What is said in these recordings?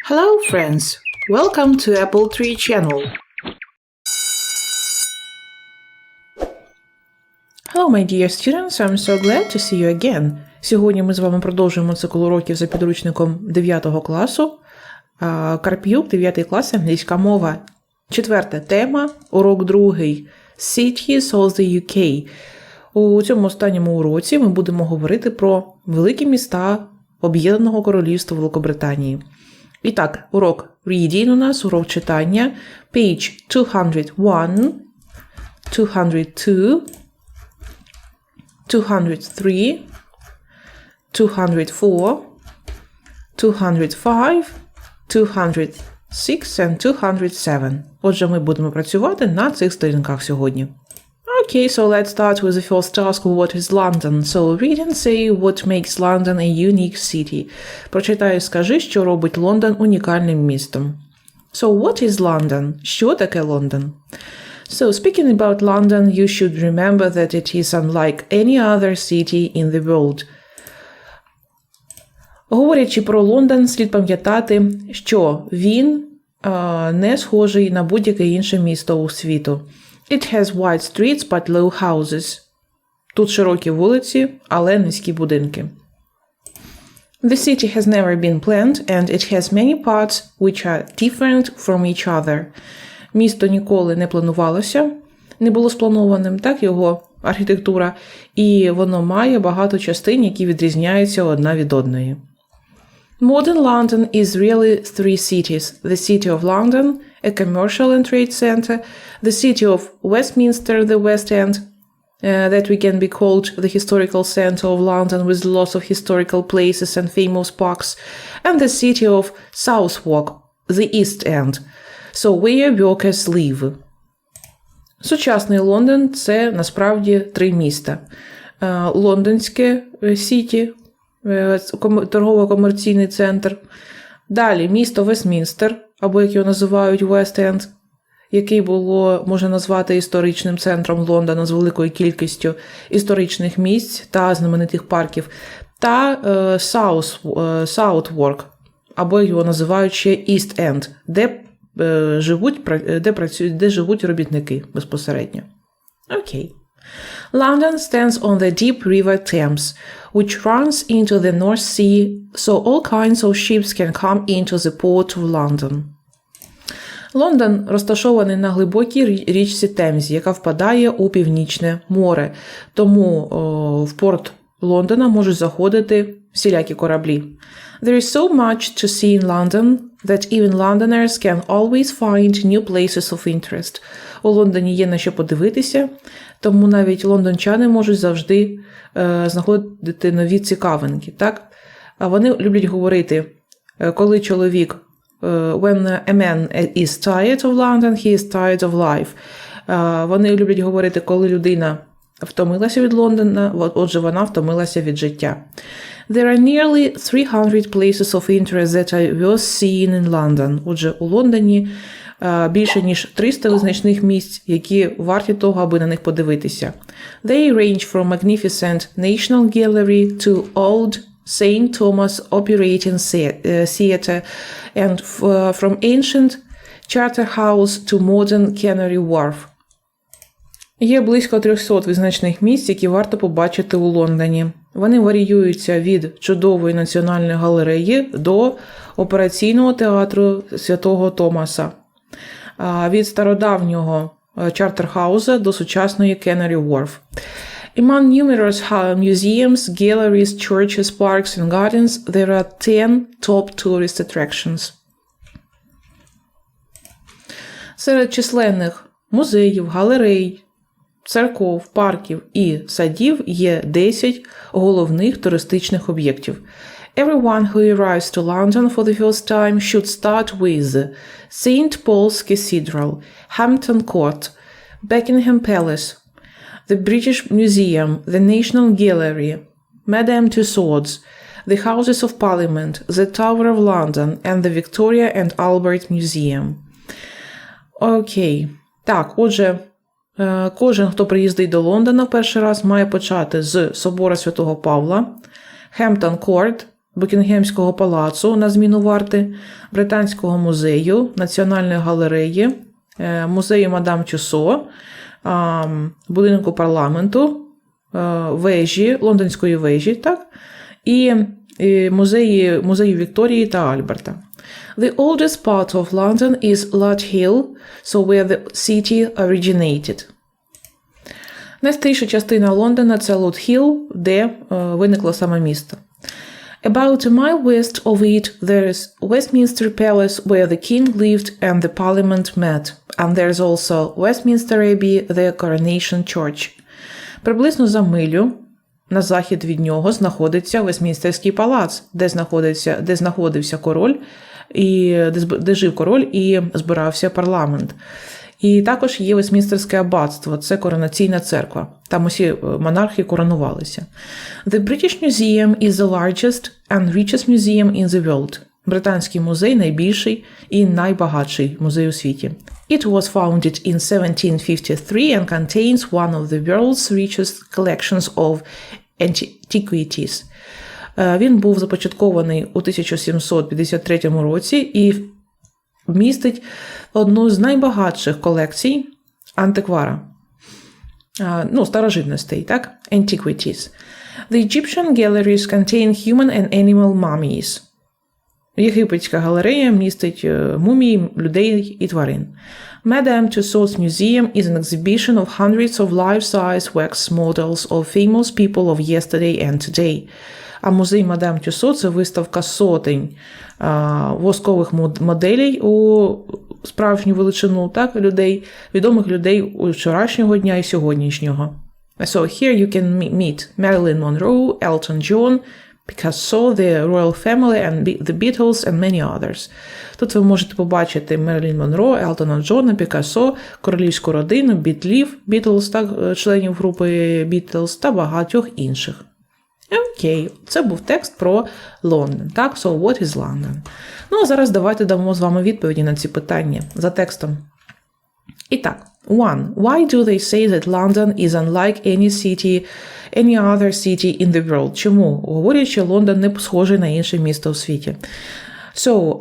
Hello friends, welcome to appletree channel. Hello my dear students, I'm so glad to see you again. Сьогодні ми з вами продовжуємо цикл уроків за підручником 9 класу. Карпюк, 9 клас, англійська мова. 4 тема, урок 2. Cities of the UK. У цьому останньому уроці ми будемо говорити про великі міста Об'єднаного Королівства Великобританії. І так, урок reading у нас, урок читання, page 201, 202, 203, 204, 205, 206 and 207. Отже, ми будемо працювати на цих сторінках сьогодні. Okay, so let's start with the first task, what is London? So read and say what makes London a unique city. Прочитай і скажи, що робить Лондон унікальним містом. So what is London? Що таке Лондон? So speaking about London, you should remember that it is unlike any other city in the world. Говорячи про Лондон, слід пам'ятати, що він не схожий на будь-яке інше місто у світу. It has wide streets, but low houses. Тут широкі вулиці, але низькі будинки. The city has never been planned, and it has many parts which are different from each other. Місто ніколи не планувалося, не було спланованим, так, його архітектура, і воно має багато частин, які відрізняються одна від одної. Modern London is really three cities. The City of London, a commercial and trade center, the City of Westminster, the West End, that we can be called the historical center of London with lots of historical places and famous parks, and the City of Southwark, the East End, so where workers live. Сучасний Лондон – це насправді три міста. Лондонське Сіті, торгово-комерційний центр. Далі місто Вестмінстер, або як його називають Вест-Енд, який було, можна назвати історичним центром Лондона з великою кількістю історичних місць та знаменитих парків. Та Southwark, або його називають ще East-End, де живуть робітники безпосередньо. Окей. London stands on the deep river Thames, which runs into the North Sea, so all kinds of ships can come into the port of London. Лондон розташований на глибокій річці Темзі, яка впадає у Північне море, тому в порт Лондона можуть заходити всілякі кораблі. There is so much to see in London that even Londoners can always find new places of interest. У Лондоні є на що подивитися, тому навіть лондончани можуть завжди знаходити нові цікавинки, так? А вони люблять говорити, коли чоловік when a man is tired of London, he is tired of life. Вони люблять говорити, коли людина втомилася від Лондона, отже, вона втомилася від життя. There are nearly 300 places of interest that are worth seeing in London. Отже, у Лондоні більше ніж 300 визначних місць, які варті того, аби на них подивитися. They range from magnificent National Gallery to Old St. Thomas Operating Theatre and from ancient Charterhouse to modern Canary Wharf. Є близько 300 визначних місць, які варто побачити у Лондоні. Вони варіюються від чудової національної галереї до операційного театру Святого Томаса, від стародавнього Чартерхауза до сучасної Canary Wharf. Among numerous museums, galleries, churches, parks and gardens, there are 10 top tourist attractions. Серед численних музеїв, галерей, церков, парків і садів є 10 головних туристичних об'єктів. Everyone who arrives to London for the first time should start with St. Paul's Cathedral, Hampton Court, Buckingham Palace, the British Museum, the National Gallery, Madame Tussauds, the Houses of Parliament, the Tower of London, and the Victoria and Albert Museum. Окей. Так, отже, кожен, хто приїздить до Лондона в перший раз, має почати з собора Святого Павла, Хемптон Корт, Букінгемського палацу на зміну варти, Британського музею, Національної галереї, музею Мадам Тюссо, будинку парламенту, вежі, лондонської вежі, так? І музею Вікторії та Альберта. The oldest part of London is Lodge Hill, so where the city originated. Найстаріша частина Лондона – це Лодж-Хілл, де виникло саме місто. About a mile west of it there is Westminster Palace where the king lived and the parliament met, and there is also Westminster Abbey, the coronation church. Приблизно за милю на захід від нього знаходиться Вестмінстерський палац, де знаходився король, де жив король і збирався парламент. І також є Вестмінстерське аббатство, це коронаційна церква. Там усі монархи коронувалися. The British Museum is the largest and richest museum in the world. Британський музей найбільший і найбагатший музей у світі. It was founded in 1753 and contains one of the world's richest collections of antiquities. Він був започаткований у 1753 році і містить одну з найбагатших колекцій антиквара. Старожитностей, так? Antiquities. The Egyptian galleries contain human and animal mummies. Єгипетська галерея містить мумії людей і тварин. Madame Tussauds Museum is an exhibition of hundreds of life-size wax models of famous people of yesterday and today. А музей Мадам Тюссо – це виставка сотень воскових моделей у справжню величину, так, відомих людей у вчорашнього дня і сьогоднішнього. So here you can meet Marilyn Monroe, Elton John, Picasso, the royal family, and the Beatles, and many others. Тут ви можете побачити Мерлін Монро, Елтона Джона, Пікассо, королівську родину, Бітлз, так, членів групи Бітлз та багатьох інших. Окей, це був текст про Лондон. Так, so what is London? А зараз давайте дамо з вами відповіді на ці питання за текстом. І так, 1. Why do they say that London is unlike any other city in the world? Чому говорять, що Лондон не схожий на інше місто у світі? So,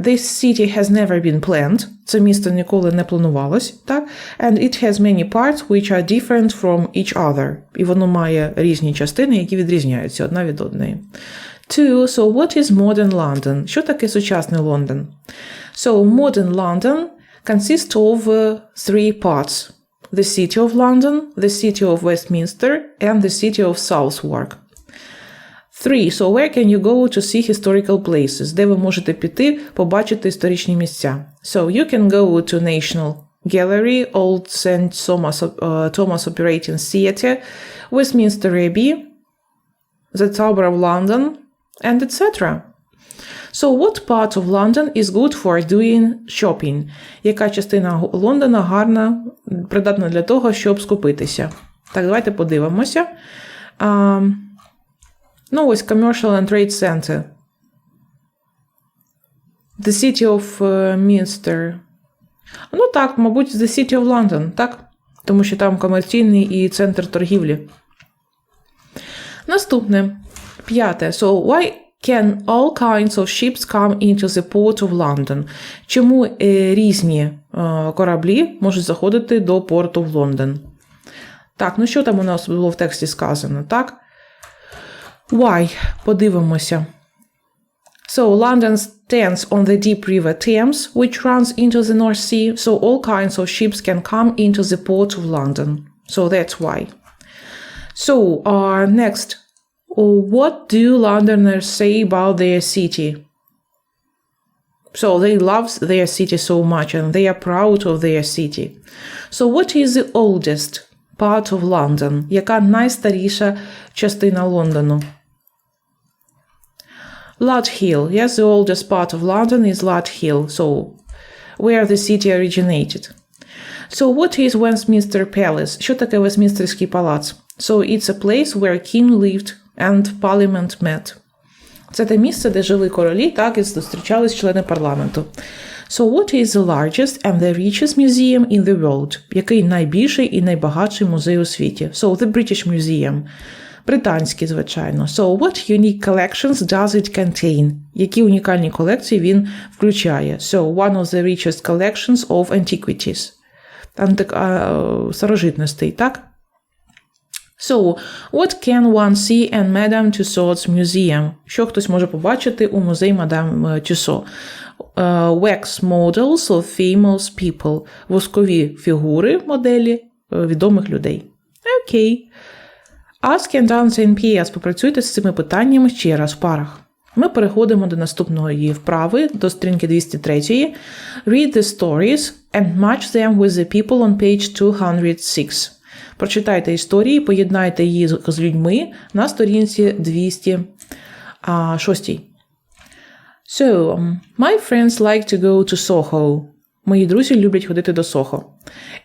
this city has never been planned. Це місто ніколи не планувалось, так? And it has many parts which are different from each other. І воно має різні частини, які відрізняються одна від одної. 2. So, what is modern London? Що таке сучасний Лондон? So, modern London consists of 3 parts. The city of London, the city of Westminster, and the city of Southwark. 3. So where can you go to see historical places? Де ви можете піти побачити історичні місця? So you can go to National Gallery, Old St. Thomas Operating Theatre, Westminster Abbey, the Tower of London, and etc. So what part of London is good for doing shopping? Яка частина Лондона гарна, придатна для того, щоб скупитися? Так, давайте подивимося. Ось Commercial and Trade Center. The City of Minster. Так, мабуть, The City of London, так? Тому що там комерційний і центр торгівлі. Наступне. 5. So, why can all kinds of ships come into the port of London? Чому різні кораблі можуть заходити до порту в Лондон? Так, що там у нас було в тексті сказано, так? Why? Подивимося. So, London stands on the deep river Thames, which runs into the North Sea, so all kinds of ships can come into the port of London. So, that's why. So, next. What do Londoners say about their city? So, they love their city so much, and they are proud of their city. So, what is the oldest part of London? Яка найстаріша частина Лондону? Lodge Hill. Yes, the oldest part of London is Lodge Hill, so where the city originated. So what is Westminster Palace? Що таке Вестмінстерський палац? So it's a place where king lived and parliament met. Це те місце, де жили королі, так, і зустрічались члени парламенту. So what is the largest and the richest museum in the world? Який найбільший і найбагатший музей у світі? So the British Museum. Британський, звичайно. So, what unique collections does it contain? Які унікальні колекції він включає? So, one of the richest collections of antiquities. Старожитностей, так? So, what can one see in Madame Tussauds museum? Що хтось може побачити у музеї Мадам Тюссо? Wax models of famous people. Воскові фігури, моделі відомих людей. Окей. Ask and answer in pairs. Попрацюйте з цими питаннями ще раз в парах. Ми переходимо до наступної вправи, до сторінки 203. Read the stories and match them with the people on page 206. Прочитайте історії, поєднайте її з людьми на сторінці 206. So, my friends like to go to Soho. Мої друзі люблять ходити до Сохо.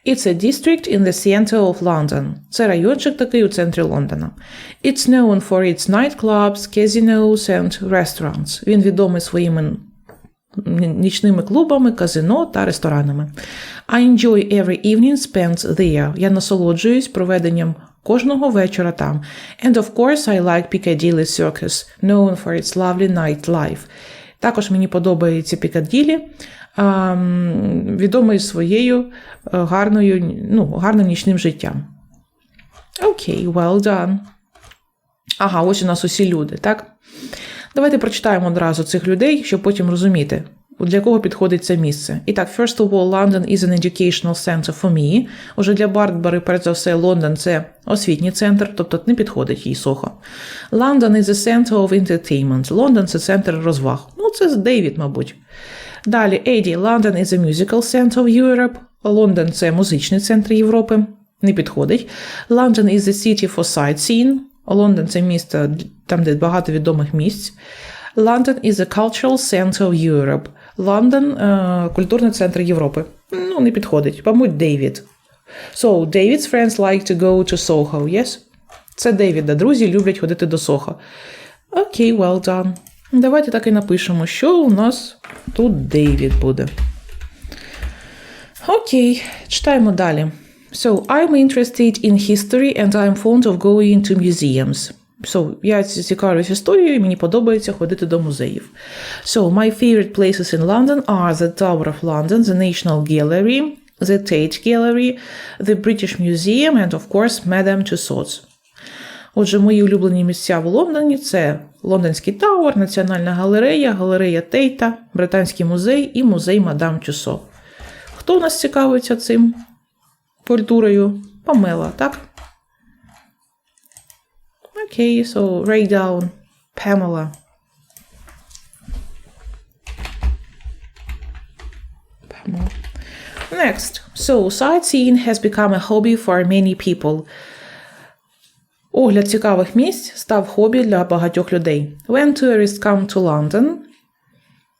It's a district in the center of London. Це райончик такий у центрі Лондона. It's known for its nightclubs, casinos and restaurants. Він відомий своїми нічними клубами, казино та ресторанами. I enjoy every evening spent there. Я насолоджуюсь проведенням кожного вечора там. And of course I like Piccadilly Circus, known for its lovely nightlife. Також мені подобається Пікаділі, відомий своєю гарним нічним життям. Окей, well done. Ага, ось у нас усі люди, так? Давайте прочитаємо одразу цих людей, щоб потім розуміти, для кого підходить це місце. І так, first of all, London is an educational center for me. Уже для Барбари, перш за все, Лондон – це освітній центр, тобто не підходить їй Сохо. London is a center of entertainment. Лондон – це центр розваг. Ну, це Дейвід, мабуть. Далі, Еді, London is a musical center of Europe. Лондон – це музичний центр Європи. Не підходить. London is a city for sightseeing. Лондон – це місто, там, де багато відомих місць. London is a cultural center of Europe. Лондон – культурний центр Європи. Ну, не підходить. Мабуть, Дейвід. So, David's friends like to go to Soho, yes? Це Дейвіда. Друзі люблять ходити до Сохо. Окей, well done. Давайте так і напишемо, що у нас тут Дейвід буде. Окей, читаємо далі. So, I'm interested in history and I'm fond of going to museums. So, я цікавлюсь історією і мені подобається ходити до музеїв. So, my favorite places in London are the Tower of London, the National Gallery, the Tate Gallery, the British Museum and, of course, Madame Tussauds. Отже, мої улюблені місця в Лондоні – це Лондонський Тауер, Національна галерея, галерея Тейта, Британський музей і музей Мадам Тюссо. Хто у нас цікавиться цим культурою? Памела, так? Окей, so write down Pamela. Pamela. Next. So, sightseeing has become a hobby for many people. Огляд цікавих місць став хобі для багатьох людей. When tourists come to London,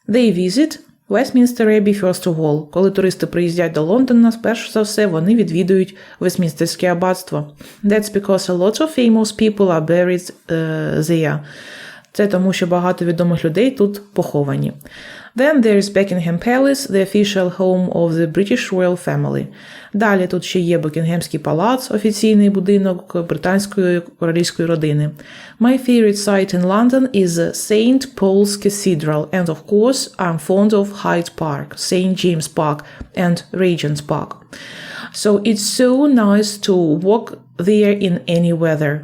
they visit Westminster Abbey first of all. Коли туристи приїздять до Лондона, перш за все, вони відвідують Вестмінстерське аббатство. That's because a lot of famous people are buried there. Це тому, що багато відомих людей тут поховані. Then there is Buckingham Palace, the official home of the British royal family. Далі тут ще є Букінгемський палац, офіційний будинок британської королівської родини. My favorite site in London is St. Paul's Cathedral, and of course I'm fond of Hyde Park, St. James Park and Regent's Park. So it's so nice to walk there in any weather.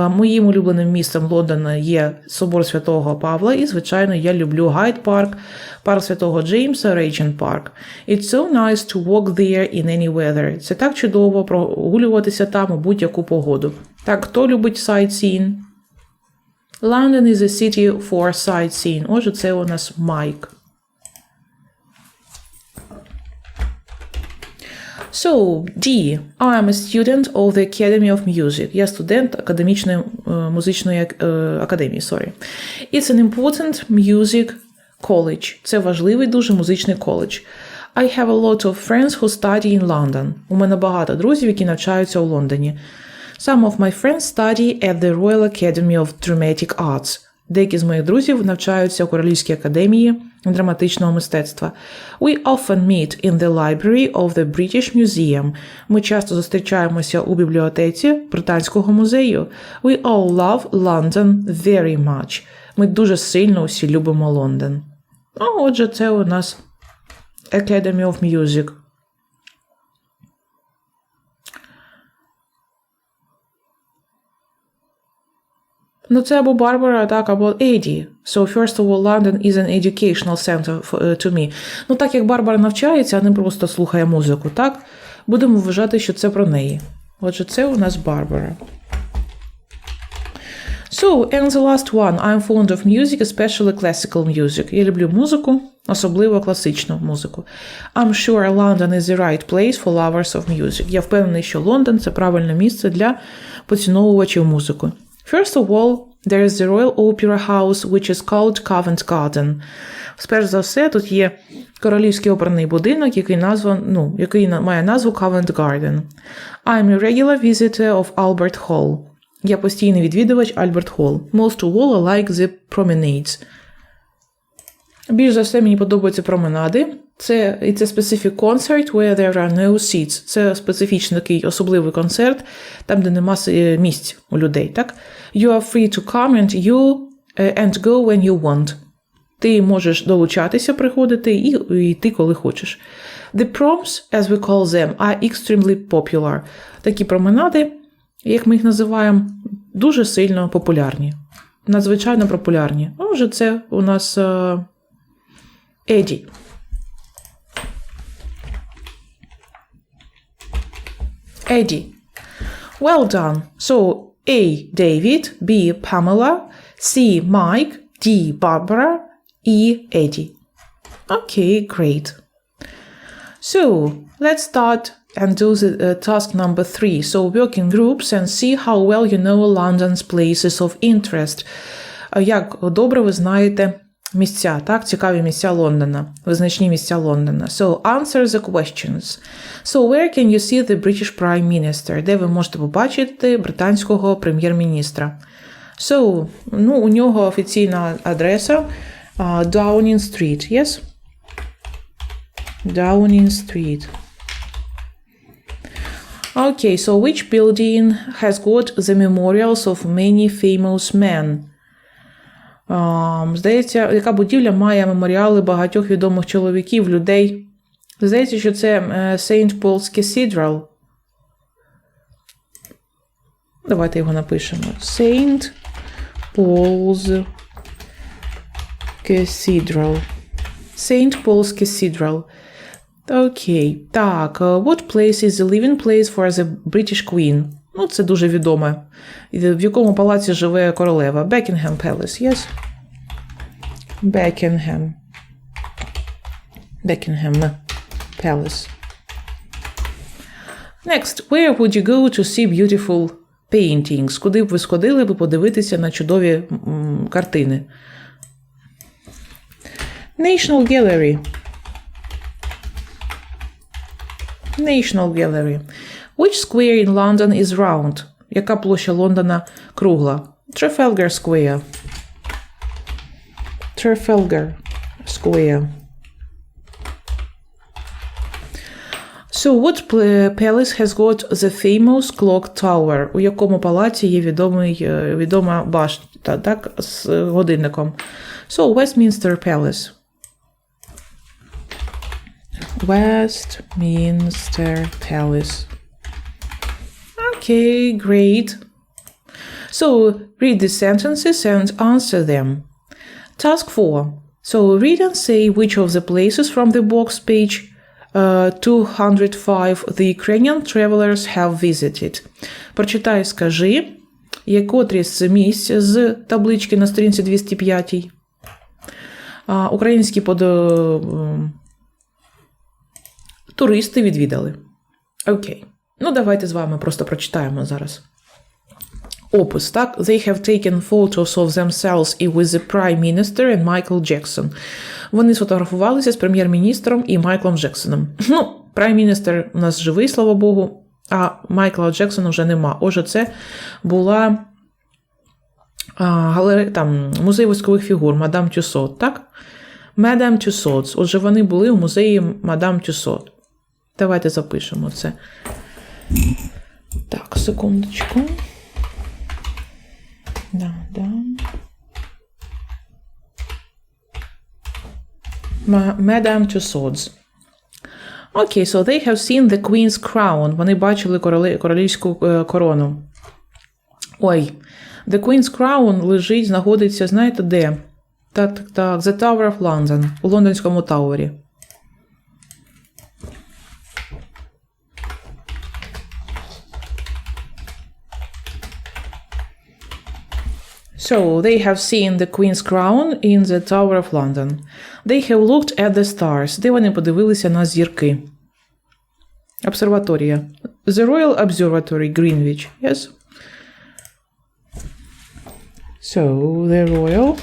Моїм улюбленим містом Лондона є собор Святого Павла і, звичайно, я люблю Гайд Парк, парк Святого Джеймса, Regent Park. It's so nice to walk there in any weather. Це так чудово прогулюватися там у будь-яку погоду. Так, хто любить sightseeing? London is a city for sightseeing. Отже, це у нас Майк. So, D. I am a student of the Academy of Music. Я студент академічної музичної академії, It's an important music college. Це важливий дуже музичний коледж. I have a lot of friends who study in London. У мене багато друзів, які навчаються у Лондоні. Some of my friends study at the Royal Academy of Dramatic Arts. Деякі з моїх друзів навчаються у Королівській академії драматичного мистецтва. We often meet in the library of the British Museum. Ми часто зустрічаємося у бібліотеці Британського музею. We all love London very much. Ми дуже сильно усі любимо Лондон. Отже, це у нас Academy of Music. Це або Барбара, так, або Еді. So, first of all, London is an educational center to me. Так як Барбара навчається, а не просто слухає музику, так, будемо вважати, що це про неї. Отже, це у нас Барбара. So, and the last one. I'm fond of music, especially classical music. Я люблю музику, особливо класичну музику. I'm sure London is the right place for lovers of music. Я впевнений, що Лондон – це правильне місце для поціновувачів музики. First of all, there is the Royal Opera House, which is called Covent Garden. Сперш за все, тут є королівський оперний будинок, який має назву Covent Garden. I'm a regular visitor of Albert Hall. Я постійний відвідувач Альберт Холл. Most of all, I like the promenades. Більш за все, мені подобаються променади. Це specific concert where there are no seats. Це специфічний такий особливий концерт, там, де нема місць у людей, так? You are free to come and go when you want. Ти можеш долучатися, приходити і йти, коли хочеш. The proms, as we call them, are extremely popular. Такі променади, як ми їх називаємо, дуже сильно популярні. Надзвичайно популярні. Отже, це у нас Еді. Eddie. Well done. So, A. David, B. Pamela, C. Mike, D. Barbara, E. Eddie. Okay, great. So, let's start and do the task number 3. So, work in groups and see how well you know London's places of interest. Як добре ви знаєте місця, так? Цікаві місця Лондона, визначні місця Лондона. So, answer the questions. So, where can you see the British Prime Minister? Де ви можете побачити британського прем'єр-міністра? So, у нього офіційна адреса Downing Street, yes? Downing Street. Okay, so which building has got the memorials of many famous men? Здається, яка будівля має меморіали багатьох відомих чоловіків, людей? Здається, що це St. Paul's Cathedral. Давайте його напишемо. St. Paul's Cathedral. St. Paul's Cathedral. Окей. Так, what place is the living place for the British Queen? Це дуже відоме. В якому палаці живе королева? Buckingham Palace, yes? Buckingham Palace. Next, where would you go to see beautiful paintings? Куди б ви сходили подивитися на чудові картини? National Gallery. Which square in London is round? Яка площа Лондона кругла? Trafalgar Square. So, what palace has got the famous clock tower? У якому палаці є відома башта, так, з годинником? So, Westminster Palace. Okay, great. So, read the sentences and answer them. Task 4. So, read and say which of the places from the box page 205 the Ukrainian travelers have visited. Прочитай, скажи, котрі з місць з таблички на сторінці 205 українські туристи відвідали. Окей. Давайте з вами просто прочитаємо зараз. Опис, так? They have taken photos of themselves with the Prime Minister and Michael Jackson. Вони сфотографувалися з прем'єр-міністром і Майклом Джексоном. Прайм-міністр у нас живий, слава Богу, а Майкла Джексона вже нема. Отже, це була музей воскових фігур Мадам Тюссот, так? Мадам Тюссот. Отже, вони були у музеї Мадам Тюссот. Давайте запишемо це. Так, секундочку. Madame Tussauds. Окей, so they have seen the Queen's crown. Вони бачили королівську корону. Ой, the Queen's crown лежить, знаходиться, знаєте де? Так, The Tower of London, у лондонському Тауері. So, they have seen the Queen's crown in the Tower of London. They have looked at the stars. Де вони подивилися на зірки? Обсерваторія. The Royal Observatory, Greenwich. Yes? So, the Royal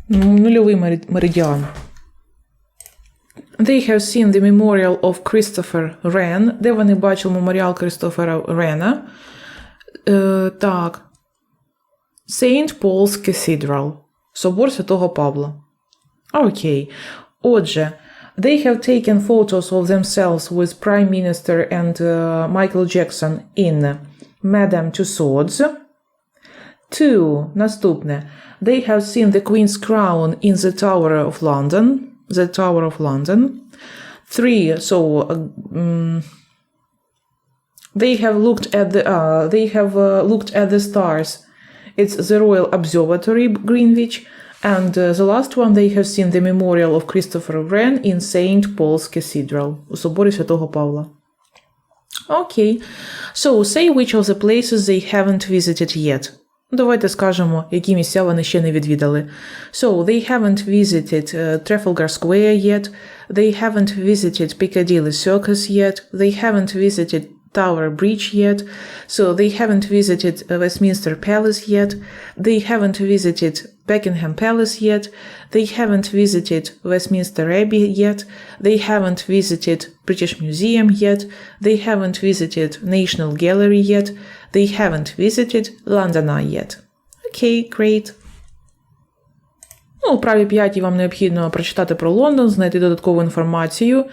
нульовий меридіан. They have seen the memorial of Christopher Wren. Де вони бачили меморіал Крістофера Рена? Так. St. Paul's Cathedral. Собор Святого Павла. Окей. Отже, they have taken photos of themselves with Prime Minister and Michael Jackson in Madame Tussauds. 2. Наступне. They have seen the Queen's crown in the Tower of London. The Tower of London. 3. So they have looked at the stars. It's the Royal Observatory, Greenwich. And the last one, they have seen the memorial of Christopher Wren in St. Paul's Cathedral. У соборі Святого Павла. Okay. So say which of the places they haven't visited yet. Давайте скажемо, які місця вони ще не відвідали. So, they haven't visited Trafalgar Square yet. They haven't visited Piccadilly Circus yet. They haven't visited Tower Bridge yet. So, they haven't visited Westminster Palace yet. They haven't visited Buckingham Palace yet. They haven't visited Westminster Abbey yet. They haven't visited British Museum yet. They haven't visited National Gallery yet. They haven't visited London Eye yet. Okay, great. У праві 5 вам необхідно прочитати про Лондон, знайти додаткову інформацію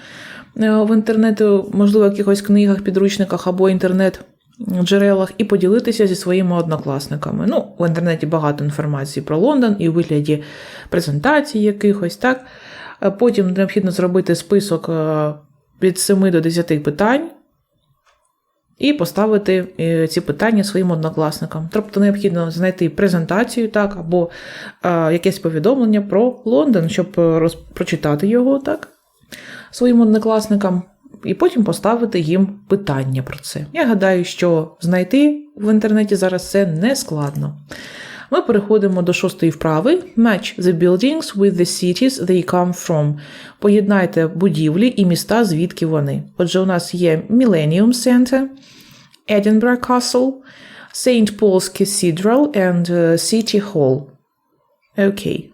в інтернеті, можливо, в якихось книгах, підручниках або інтернет-джерелах і поділитися зі своїми однокласниками. В інтернеті багато інформації про Лондон і у вигляді презентацій якихось, так? Потім необхідно зробити список від 7 до 10 питань, і поставити ці питання своїм однокласникам. Тобто необхідно знайти презентацію, так, або якесь повідомлення про Лондон, щоб прочитати його, так, своїм однокласникам, і потім поставити їм питання про це. Я гадаю, що знайти в інтернеті зараз це не складно. Ми переходимо до 6-ї вправи. Match the buildings with the cities they come from. Поєднайте будівлі і міста, звідки вони. Отже, у нас є Millennium Center, Edinburgh Castle, St. Paul's Cathedral and City Hall. Окей.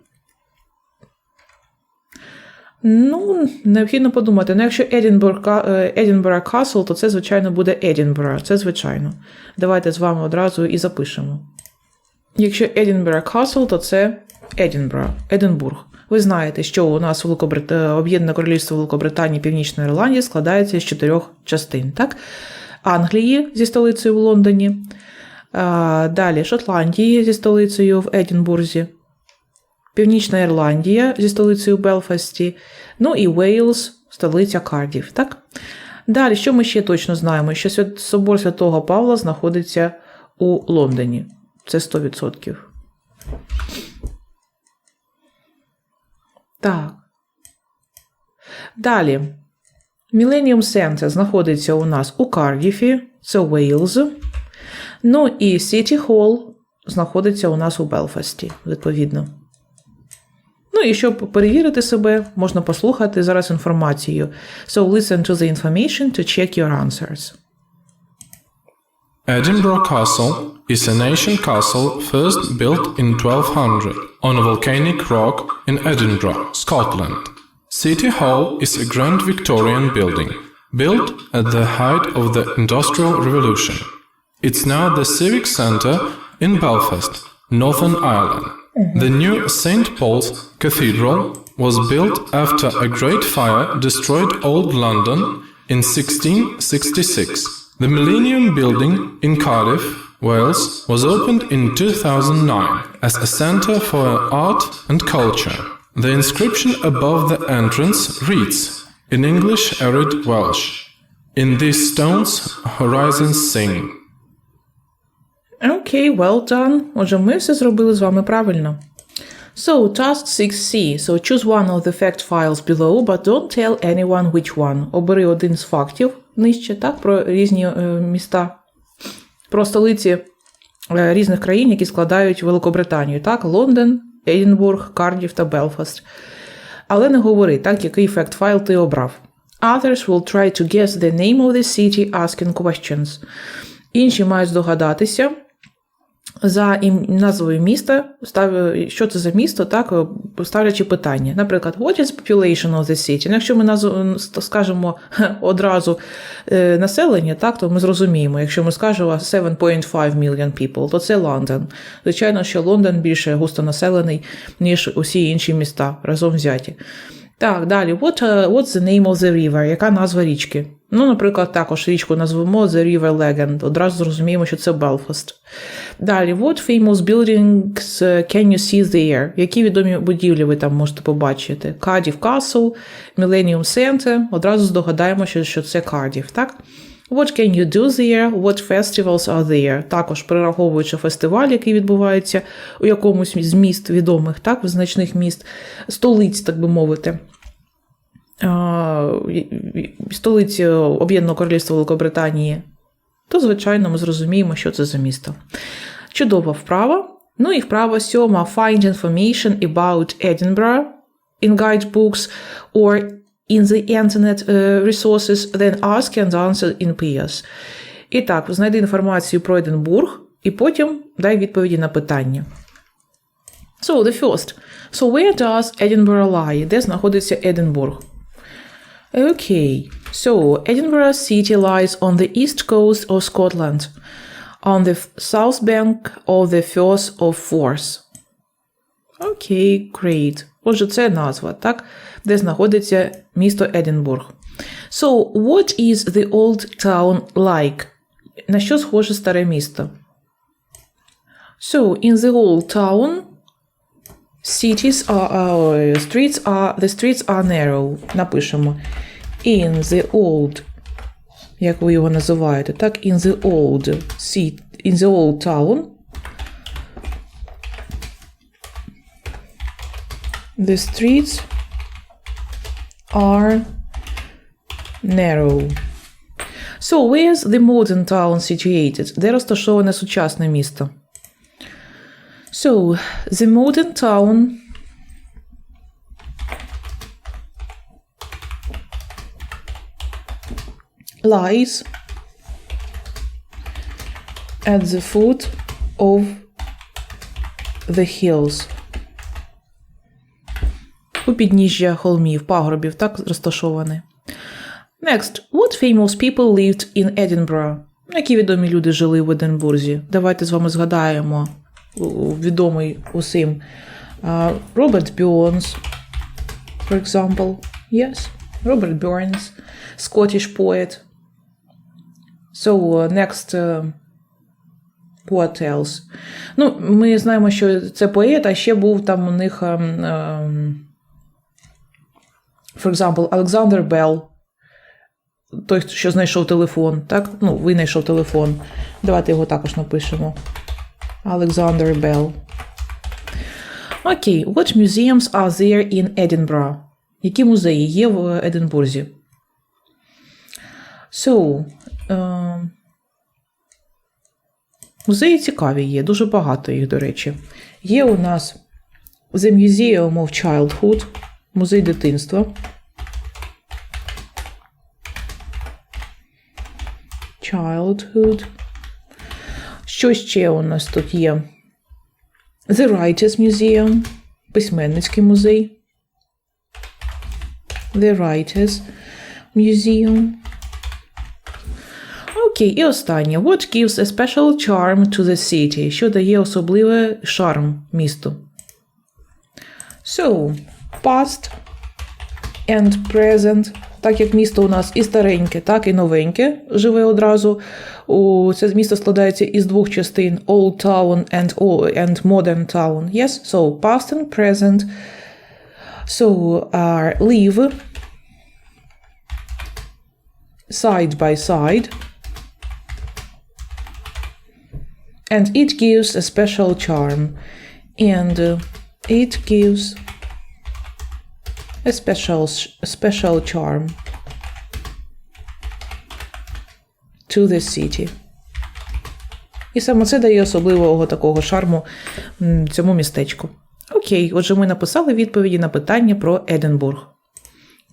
Необхідно подумати. Якщо Edinburgh Castle, то це, звичайно, буде Edinburgh. Це звичайно. Давайте з вами одразу і запишемо. Якщо Edinburgh Castle, то це Единбург. Ви знаєте, що у нас Об'єднане Королівство Великобританії і Північної Ірландії складається з 4 частин, так? Англії зі столицею в Лондоні, далі Шотландії зі столицею в Единбурзі, Північна Ірландія зі столицею в Белфасті, і Уейлс, столиця Кардіф, так? Далі, що ми ще точно знаємо? Що собор Святого Павла знаходиться у Лондоні. Це 100%. Так. Далі. Millennium Center знаходиться у нас у Кардіфі, це Уейлз. І City Hall знаходиться у нас у Белфасті, відповідно. І щоб перевірити себе, можна послухати зараз інформацію. So listen to the information to check your answers. Edinburgh Castle is an ancient castle first built in 1200 on a volcanic rock in Edinburgh, Scotland. City Hall is a grand Victorian building, built at the height of the Industrial Revolution. It's now the Civic Centre in Belfast, Northern Ireland. The new St. Paul's Cathedral was built after a great fire destroyed old London in 1666. The Millennium Building in Cardiff, Wales, was opened in 2009 as a centre for art and culture. The inscription above the entrance reads, in English arid Welsh, "In these stones horizons sing." Окей, well done. Отже, ми все зробили з вами правильно. So, task 6C. So, choose one of the fact files below, but don't tell anyone which one. Обери один з фактів нижче, так, про різні міста, про столиці різних країн, які складають Великобританію, так, Лондон, Единбург, Кардіф та Белфаст. Але не говори, так, який fact файл ти обрав. Others will try to guess the name of the city asking questions. Інші мають здогадатися за назвою міста, що це за місто, так, ставлячи питання. Наприклад, what is population of the city? Якщо ми скажемо одразу населення, так, то ми зрозуміємо. Якщо ми скажемо 7.5 million people, то це Лондон. Звичайно, що Лондон більше густонаселений, ніж усі інші міста разом взяті. Так, далі. What's the name of the river? Яка назва річки? Ну, наприклад, також річку назвемо The River Legend. Одразу зрозуміємо, що це Белфаст. Далі. What famous buildings can you see there? Які відомі будівлі ви там можете побачити? Cardiff Castle, Millennium Centre. Одразу здогадаємо, що це Cardiff, так? What can you do there? What festivals are there? Також перераховуючи фестиваль, який відбувається у якомусь з міст відомих, так, визначних міст, столиць, так би мовити. Столиці Об'єднаного Королівства Великобританії, то, звичайно, ми зрозуміємо, що це за місто. Чудова вправа. Ну і вправа 7. Find information about Edinburgh in guidebooks or in the internet resources, then ask and answer in pairs. І так, знайди інформацію про Единбург, і потім дай відповіді на питання. So, the first. So, where does Edinburgh lie? Де знаходиться Единбург? Okay. So, Edinburgh city lies on the east coast of Scotland, on the south bank of the Firth of Forth. Okay, great. Отже, це назва, так? Де знаходиться місто Единбург. So, what is the old town like? На що схоже старе місто? So, in the old town, the streets are narrow. Напишемо. In the old, як ви його називаєте, так? In the old town, the streets are narrow. So, where's the modern town situated? Де розташоване сучасне місто? So, the modern town lies at the foot of the hills. У підніжжя холмів, пагорбів, так розташований. Next. What famous people lived in Edinburgh? Які відомі люди жили в Единбурзі? Давайте з вами згадаємо відомий усім. Robert Burns, for example. Yes, Robert Burns, Scottish poet. So, next, what else? Ну, ми знаємо, що це поет, а ще був там у них, for example, Alexander Bell, той, що знайшов телефон, так? Ну, винайшов телефон. Давайте його також напишемо. Alexander Bell. Окей. What museums are there in Edinburgh? Які музеї є в Единбурзі? So, музеї цікаві є, дуже багато їх, до речі. Є у нас The Museum of Childhood, музей дитинства. Childhood. Що ще у нас тут є? The Writers Museum, письменницький музей. The Writers Museum. Окей, і останнє. What gives a special charm to the city? Що дає особливий шарм місту? So, past and present. Так як місто у нас і стареньке, так і новеньке живе одразу. Це місто складається із двох частин. Old Town and Modern Town. Yes? So, past and present. So, live side by side. And it gives a special charm. And it gives a special charm to the city. І саме це дає особливого такого шарму цьому містечку. Окей, отже, ми написали відповіді на питання про Единбург.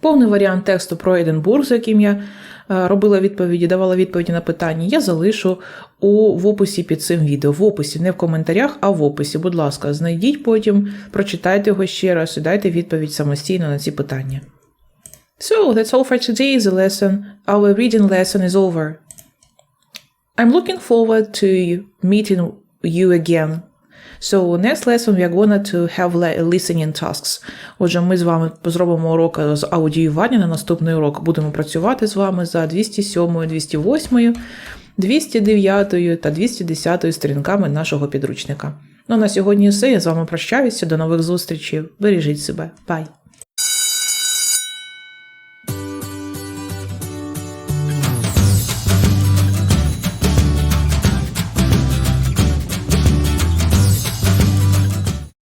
Повний варіант тексту про Единбург, з яким я робила відповіді, давала відповіді на питання, я залишу в описі під цим відео. В описі, не в коментарях, а в описі. Будь ласка, знайдіть потім, прочитайте його ще раз і дайте відповідь самостійно на ці питання. So, that's all for today, the lesson. Our reading lesson is over. I'm looking forward to meeting you again. So, next lesson we are going to have listening tasks. Отже, ми з вами зробимо урок з аудіювання на наступний урок. Будемо працювати з вами за 207, 208, 209 та 210 сторінками нашого підручника. Ну, на сьогодні все. Я з вами прощаюся. До нових зустрічей. Бережіть себе. Bye.